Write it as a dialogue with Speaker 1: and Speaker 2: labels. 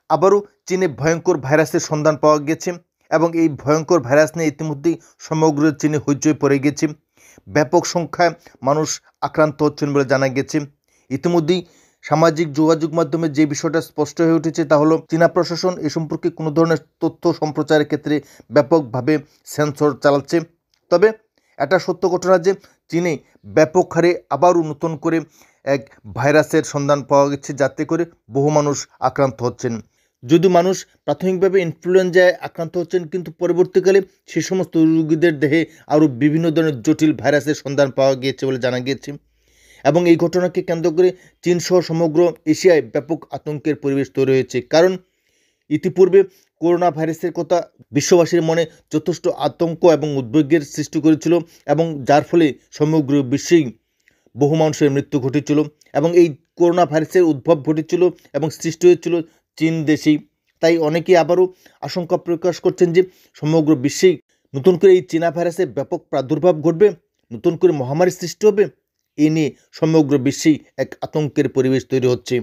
Speaker 1: আবারও চীনে ভয়ঙ্কর ভাইরাসের সন্ধান পাওয়া গেছে এবং এই ভয়ঙ্কর ভাইরাস নিয়ে ইতিমধ্যেই সমগ্র চীনে হইচই পড়ে গেছে। ব্যাপক সংখ্যায় মানুষ আক্রান্ত হচ্ছেন বলে জানা গেছে। ইতিমধ্যেই সামাজিক যোগাযোগ মাধ্যমে যে বিষয়টা স্পষ্ট হয়ে উঠেছে তা হলো চীনা প্রশাসন এ সম্পর্কে কোনো ধরনের তথ্য সম্প্রচারের ক্ষেত্রে ব্যাপকভাবে সেন্সর চালাচ্ছে। তবে এটা সত্য ঘটনা যে চীনে ব্যাপক হারে আবারও নতুন করে এক ভাইরাসের সন্ধান পাওয়া গেছে, যাতে করে বহু মানুষ আক্রান্ত হচ্ছেন। যদি মানুষ প্রাথমিকভাবে ইনফ্লুয়েঞ্জায় আক্রান্ত হচ্ছেন, কিন্তু পরবর্তীকালে সে সমস্ত রোগীদের দেহে আরও বিভিন্ন ধরনের জটিল ভাইরাসের সন্ধান পাওয়া গিয়েছে বলে জানা গিয়েছে। এবং এই ঘটনাকে কেন্দ্র করে চীনসহ সমগ্র এশিয়ায় ব্যাপক আতঙ্কের পরিবেশ তৈরি হয়েছে। কারণ ইতিপূর্বে করোনা ভাইরাসের কথা বিশ্ববাসীর মনে যথেষ্ট আতঙ্ক এবং উদ্বেগের সৃষ্টি করেছিল এবং যার ফলে সমগ্র বিশ্বেই বহু মানুষের মৃত্যু ঘটেছিল এবং এই করোনা ভাইরাসের উদ্ভব ঘটেছিল এবং সৃষ্টি হয়েছিল চীন দেশেই। তাই অনেকেই আবারও আশঙ্কা প্রকাশ করছেন যে সমগ্র বিশ্বেই নতুন করে এই চীনা ভাইরাসের ব্যাপক প্রাদুর্ভাব ঘটবে, নতুন করে মহামারীর সৃষ্টি হবে। এ নিয়ে সমগ্র বিশ্বেই এক আতঙ্কের পরিবেশ তৈরি হচ্ছে।